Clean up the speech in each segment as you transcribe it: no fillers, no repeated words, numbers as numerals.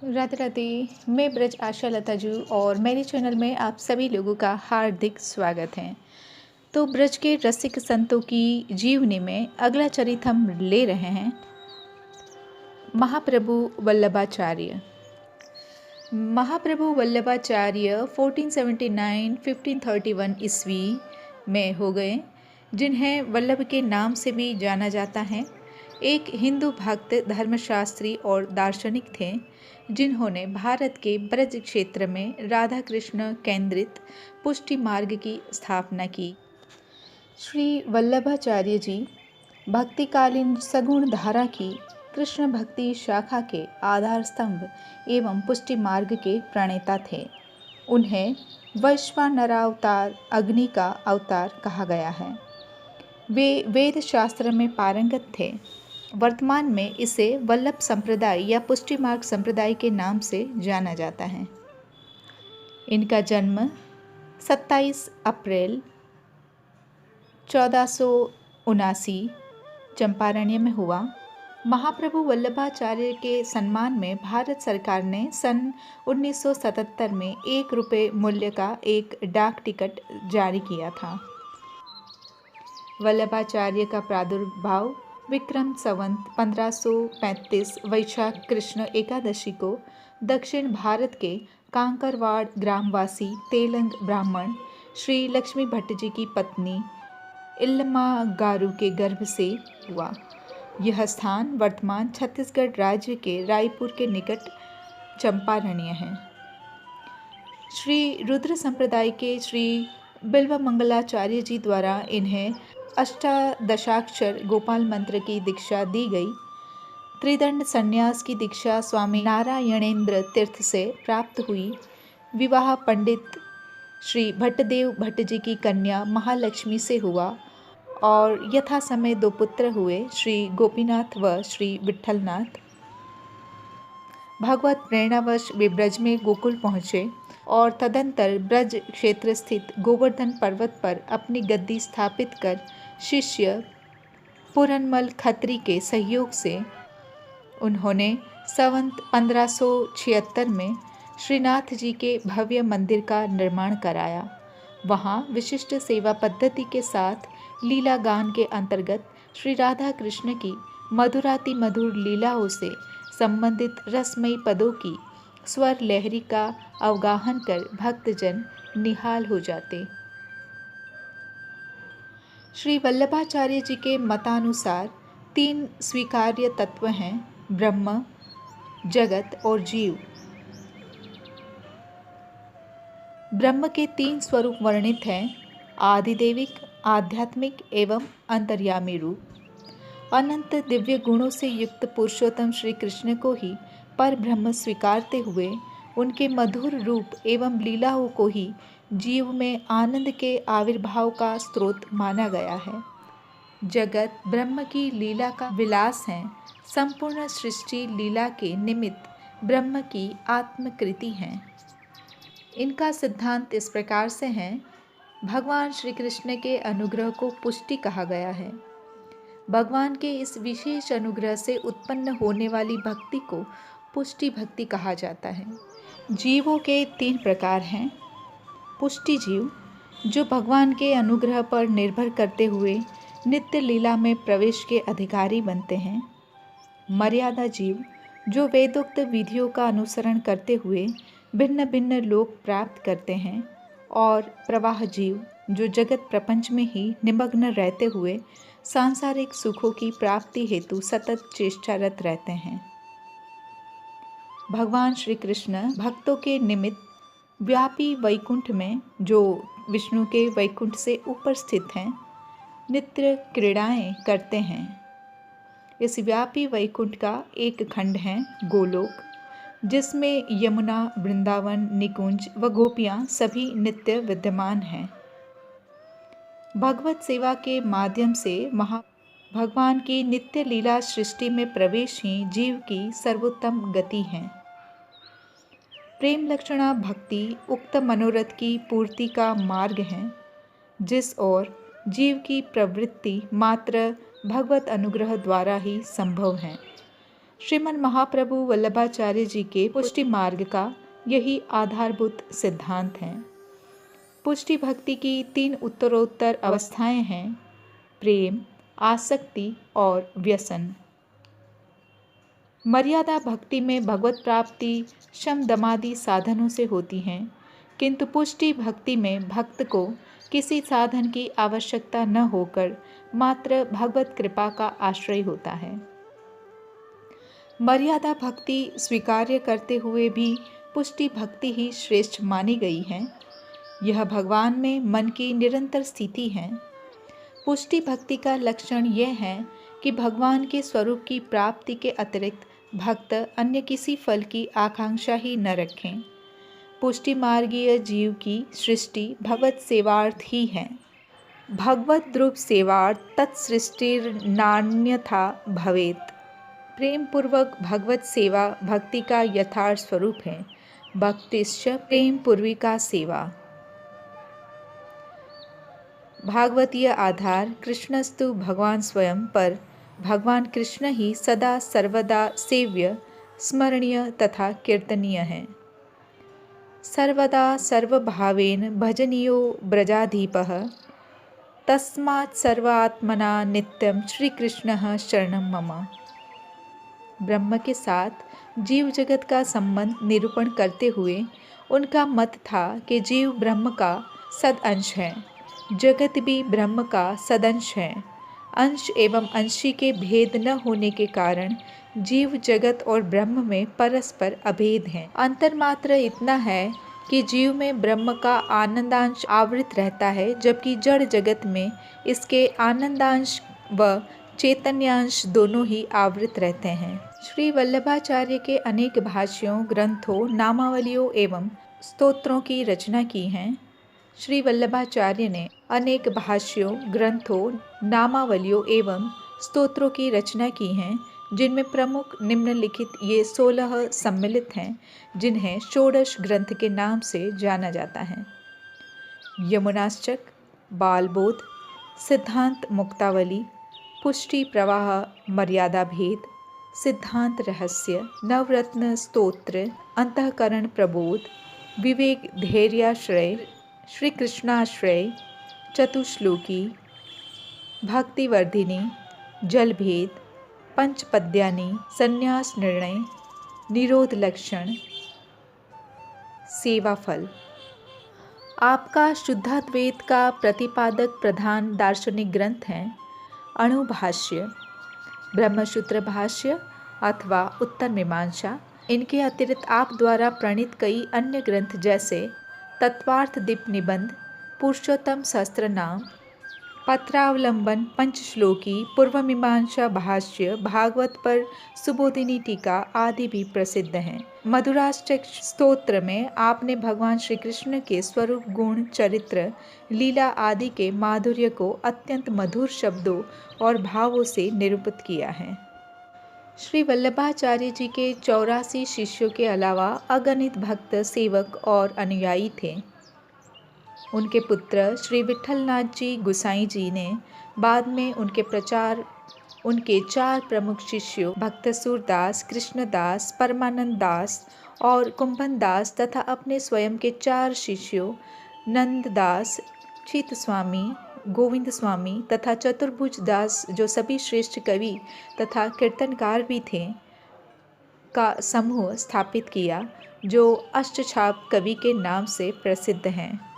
राधे राधे। मैं ब्रज आशा लता जू और मेरे चैनल में आप सभी लोगों का हार्दिक स्वागत है। तो ब्रज के रसिक संतों की जीवनी में अगला चरित्र हम ले रहे हैं महाप्रभु वल्लभाचार्य। महाप्रभु वल्लभाचार्य 1479-1531 ईस्वी में हो गए, जिन्हें वल्लभ के नाम से भी जाना जाता है। एक हिंदू भक्त, धर्मशास्त्री और दार्शनिक थे, जिन्होंने भारत के ब्रज क्षेत्र में राधा कृष्ण केंद्रित पुष्टि मार्ग की स्थापना की। श्री वल्लभाचार्य जी भक्तिकालीन सगुण धारा की कृष्ण भक्ति शाखा के आधार स्तंभ एवं पुष्टि मार्ग के प्रणेता थे। उन्हें वैश्वानरावतार, अग्नि का अवतार कहा गया है। वे वेद शास्त्र में पारंगत थे। वर्तमान में इसे वल्लभ संप्रदाय या पुष्टि मार्ग संप्रदाय के नाम से जाना जाता है। इनका जन्म 27 अप्रैल 1479 चंपारण्य में हुआ। महाप्रभु वल्लभाचार्य के सम्मान में भारत सरकार ने सन 1977 में 1 रुपये मूल्य का एक डाक टिकट जारी किया था। वल्लभाचार्य का प्रादुर्भाव विक्रम संवत 1535 वैशाख कृष्ण एकादशी को दक्षिण भारत के कांकरवाड़ ग्रामवासी तेलंग ब्राह्मण श्री लक्ष्मी भट्ट जी की पत्नी इल्लमा गारू के गर्भ से हुआ। यह स्थान वर्तमान छत्तीसगढ़ राज्य के रायपुर के निकट चंपारण्य है। श्री रुद्र संप्रदाय के श्री बिल्वमंगलाचार्य जी द्वारा इन्हें अष्टादशाक्षर गोपाल मंत्र की दीक्षा दी गई। त्रिदंड संन्यास की दीक्षा स्वामी नारायणेंद्र तीर्थ से प्राप्त हुई। विवाह पंडित श्री भट्टदेव भट्ट जी की कन्या महालक्ष्मी से हुआ और यथा समय 2 पुत्र हुए, श्री गोपीनाथ व श्री विठलनाथ। भगवत प्रेरणावश वे ब्रज में गोकुल पहुँचे और तदंतर ब्रज क्षेत्र स्थित गोवर्धन पर्वत पर अपनी गद्दी स्थापित कर शिष्य पुरनमल खत्री के सहयोग से उन्होंने संवत 1576 में श्रीनाथ जी के भव्य मंदिर का निर्माण कराया। वहाँ विशिष्ट सेवा पद्धति के साथ लीला गान के अंतर्गत श्री राधा कृष्ण की मधुराति मधुर लीलाओं से संबंधित रसमयी पदों की स्वर लहरी का अवगाहन कर भक्तजन निहाल हो जाते। श्री वल्लभाचार्य जी के मतानुसार 3 स्वीकार्य तत्व हैं: ब्रह्म, जगत और जीव। ब्रह्म के 3 स्वरूप वर्णित हैं: आदिदेविक, आध्यात्मिक एवं अंतर्यामी रूप। अनंत दिव्य गुणों से युक्त पुरुषोत्तम श्री कृष्ण को ही पर ब्रह्म स्वीकारते हुए उनके मधुर रूप एवं लीलाओं को ही जीव में आनंद के आविर्भाव का स्रोत माना गया है। जगत ब्रह्म की लीला का विलास है। संपूर्ण सृष्टि लीला के निमित्त ब्रह्म की आत्मकृति है। इनका सिद्धांत इस प्रकार से है: भगवान श्री कृष्ण के अनुग्रह को पुष्टि कहा गया है। भगवान के इस विशेष अनुग्रह से उत्पन्न होने वाली भक्ति को पुष्टि भक्ति कहा जाता है। जीवों के 3 प्रकार हैं: पुष्टि जीव, जो भगवान के अनुग्रह पर निर्भर करते हुए नित्य लीला में प्रवेश के अधिकारी बनते हैं। मर्यादा जीव, जो वेदोक्त विधियों का अनुसरण करते हुए भिन्न भिन्न लोक प्राप्त करते हैं। और प्रवाह जीव, जो जगत प्रपंच में ही निमग्न रहते हुए सांसारिक सुखों की प्राप्ति हेतु सतत चेष्टारत रहते हैं। भगवान श्री कृष्ण भक्तों के निमित्त व्यापी वैकुंठ में, जो विष्णु के वैकुंठ से ऊपर स्थित हैं, नित्य क्रीड़ाएं करते हैं। इस व्यापी वैकुंठ का एक खंड है गोलोक, जिसमें यमुना, वृंदावन, निकुंज व गोपियाँ सभी नित्य विद्यमान हैं। भगवत सेवा के माध्यम से भगवान की नित्य लीला सृष्टि में प्रवेश ही जीव की सर्वोत्तम गति है। प्रेम लक्षणा भक्ति उक्त मनोरथ की पूर्ति का मार्ग है, जिस ओर जीव की प्रवृत्ति मात्र भगवत अनुग्रह द्वारा ही संभव है। श्रीमन महाप्रभु वल्लभाचार्य जी के पुष्टि मार्ग का यही आधारभूत सिद्धांत है। पुष्टि भक्ति की 3 उत्तरोत्तर अवस्थाएं हैं: प्रेम, आसक्ति और व्यसन। मर्यादा भक्ति में भगवत प्राप्ति शम दमादि साधनों से होती है, किंतु पुष्टि भक्ति में भक्त को किसी साधन की आवश्यकता न होकर मात्र भगवत कृपा का आश्रय होता है। मर्यादा भक्ति स्वीकार्य करते हुए भी पुष्टि भक्ति ही श्रेष्ठ मानी गई है। यह भगवान में मन की निरंतर स्थिति है। पुष्टि भक्ति का लक्षण यह है कि भगवान के स्वरूप की प्राप्ति के अतिरिक्त भक्त अन्य किसी फल की आकांक्षा ही न रखें। पुष्टि मार्गीय जीव की सृष्टि भगवत सेवार्थ ही है। भगवत द्रुव सेवार्थ तत्सृष्टिर्नान्यथा भवेत। प्रेम पूर्वक भगवत सेवा भक्ति का यथार्थ स्वरूप है। भक्तिश्च प्रेम पूर्विका सेवा। भागवतीय आधार कृष्णस्तु भगवान स्वयं, पर भगवान कृष्ण ही सदा सर्वदा सेव्य, स्मरणीय तथा कीर्तनीय है। सर्वदा सर्वभावेन भजनीयो ब्रजाधीपः, तस्मात् सर्वात्मना नित्यं श्री कृष्णः शरणं मम। ब्रह्म के साथ जीव जगत का संबंध निरूपण करते हुए उनका मत था कि जीव ब्रह्म का सदअंश है, जगत भी ब्रह्म का सदंश है। अंश एवं अंशी के भेद न होने के कारण जीव जगत और ब्रह्म में परस्पर अभेद है। अंतर मात्र इतना है कि जीव में ब्रह्म का आनंदांश आवृत रहता है, जबकि जड़ जगत में इसके आनंदांश व चैतन्यांश दोनों ही आवृत रहते हैं। श्री वल्लभाचार्य के अनेक भाष्यों, ग्रंथों, नामावलियों एवं स्तोत्रों की रचना की है। श्री वल्लभाचार्य ने अनेक भाष्यों, ग्रंथों, नामावलियों एवं स्तोत्रों की रचना की हैं, जिनमें प्रमुख निम्नलिखित ये 16 सम्मिलित हैं, जिन्हें षोडश ग्रंथ के नाम से जाना जाता है: यमुनाश्चक, बालबोध, सिद्धांत मुक्तावली, पुष्टि प्रवाह मर्यादा भेद, सिद्धांत रहस्य, नवरत्न स्तोत्र, अंतःकरण प्रबोध, विवेक धैर्याश्रय, श्री कृष्णाश्रय, चतुश्लोकी, भक्तिवर्धिनी, जलभेद, पंचपद्यानी, संन्यास निर्णय, निरोध लक्षण, सेवाफल। आपका शुद्धाद्वैत का प्रतिपादक प्रधान दार्शनिक ग्रंथ है अणुभाष्य, ब्रह्मसूत्र भाष्य अथवा उत्तर मीमांसा। इनके अतिरिक्त आप द्वारा प्रणीत कई अन्य ग्रंथ जैसे तत्वार्थ दीप निबंध, पुरुषोत्तम सहस्त्रनाम, पत्रावलंबन, पंचश्लोकी, पूर्व मीमांसा भाष्य, भागवत पर सुबोधिनी टीका आदि भी प्रसिद्ध हैं। मधुराष्टक स्तोत्र में आपने भगवान श्री कृष्ण के स्वरूप, गुण, चरित्र, लीला आदि के माधुर्य को अत्यंत मधुर शब्दों और भावों से निरूपित किया है। श्री वल्लभाचार्य जी के 84 शिष्यों के अलावा अगणित भक्त, सेवक और अनुयायी थे। उनके पुत्र श्री विठलनाथ जी गुसाई जी ने बाद में उनके 4 प्रमुख शिष्यों भक्तसूर दास, कृष्णदास, परमानंद दास और कुंभन दास तथा अपने स्वयं के 4 शिष्यों नंददास, चित स्वामी, गोविंद स्वामी तथा चतुर्भुज दास, जो सभी श्रेष्ठ कवि तथा कीर्तनकार भी थे, का समूह स्थापित किया, जो अष्टछाप कवि के नाम से प्रसिद्ध हैं।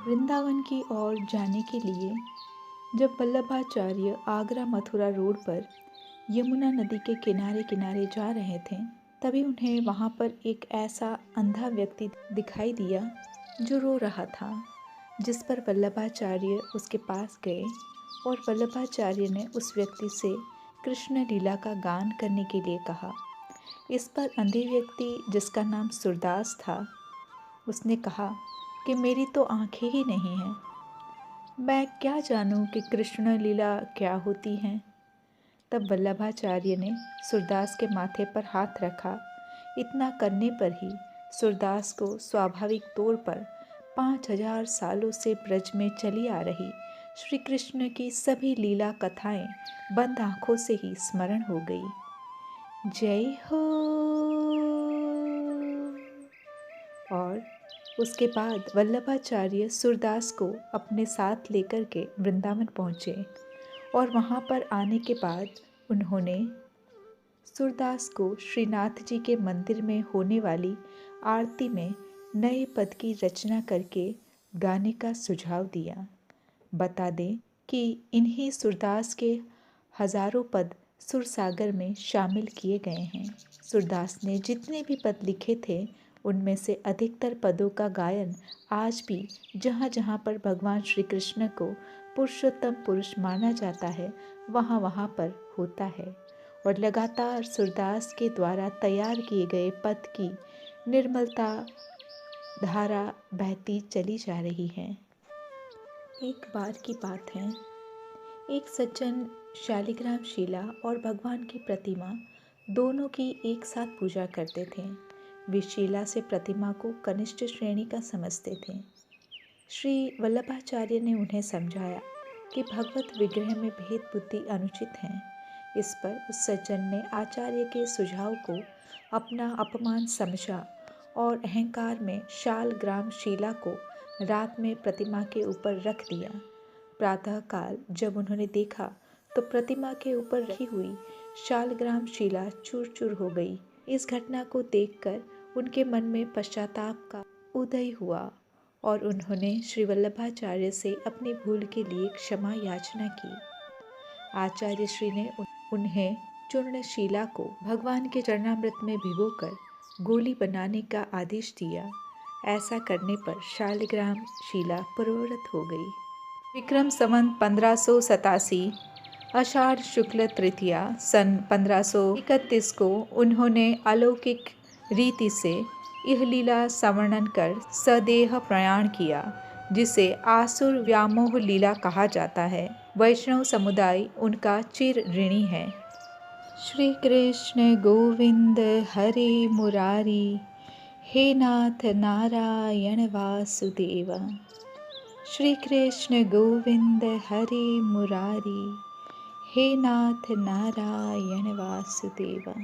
वृंदावन की ओर जाने के लिए जब वल्लभाचार्य आगरा मथुरा रोड पर यमुना नदी के किनारे किनारे जा रहे थे, तभी उन्हें वहाँ पर एक ऐसा अंधा व्यक्ति दिखाई दिया जो रो रहा था, जिस पर वल्लभाचार्य उसके पास गए और वल्लभाचार्य ने उस व्यक्ति से कृष्ण लीला का गान करने के लिए कहा। इस पर अंधे व्यक्ति, जिसका नाम सूरदास था, उसने कहा कि मेरी तो आंखें ही नहीं हैं, मैं क्या जानूं कि कृष्ण लीला क्या होती है। तब वल्लभाचार्य ने सूरदास के माथे पर हाथ रखा। इतना करने पर ही सूरदास को स्वाभाविक तौर पर 5000 सालों से ब्रज में चली आ रही श्री कृष्ण की सभी लीला कथाएं बंद आंखों से ही स्मरण हो गई। जय हो। और उसके बाद वल्लभाचार्य सूरदास को अपने साथ लेकर के वृंदावन पहुँचे और वहाँ पर आने के बाद उन्होंने सूरदास को श्रीनाथ जी के मंदिर में होने वाली आरती में नए पद की रचना करके गाने का सुझाव दिया। बता दें कि इन्हीं सूरदास के हजारों पद सुरसागर में शामिल किए गए हैं। सूरदास ने जितने भी पद लिखे थे उनमें से अधिकतर पदों का गायन आज भी जहाँ जहाँ पर भगवान श्री कृष्ण को पुरुषोत्तम पुरुष माना जाता है वहाँ वहाँ पर होता है और लगातार सूरदास के द्वारा तैयार किए गए पद की निर्मलता धारा बहती चली जा रही है। एक बार की बात है, एक सज्जन शालिग्राम शिला और भगवान की प्रतिमा दोनों की एक साथ पूजा करते थे। वे शिला से प्रतिमा को कनिष्ठ श्रेणी का समझते थे। श्री वल्लभाचार्य ने उन्हें समझाया कि भगवत विग्रह में भेद बुद्धि अनुचित है। इस पर उस सज्जन ने आचार्य के सुझाव को अपना अपमान समझा और अहंकार में शालग्राम शिला को रात में प्रतिमा के ऊपर रख दिया। प्रातःकाल जब उन्होंने देखा तो प्रतिमा के ऊपर रखी हुई शालग्राम शिला चूर चूर हो गई। इस घटना को देखकर उनके मन में पश्चाताप का उदय हुआ और उन्होंने श्री वल्लभाचार्य से अपनी भूल के लिए क्षमा याचना की। आचार्य श्री ने उन्हें चूर्ण शिला को भगवान के चरणामृत में भिगोकर गोली बनाने का आदेश दिया। ऐसा करने पर शालिग्राम शिला पूर्ववत हो गई। विक्रम संवत 1587 आषाढ़ शुक्ल तृतीया सन 1531 को उन्होंने अलौकिक रीति से यह लीला संवर्णन कर सदेह प्रयाण किया, जिसे आसुर व्यामोह लीला कहा जाता है। वैष्णव समुदाय उनका चिर ऋणी है। श्री कृष्ण गोविंद हरे मुरारी, हे नाथ नारायण वासुदेव। श्री कृष्ण गोविंद हरे मुरारी, हे नाथ नारायण वासुदेव।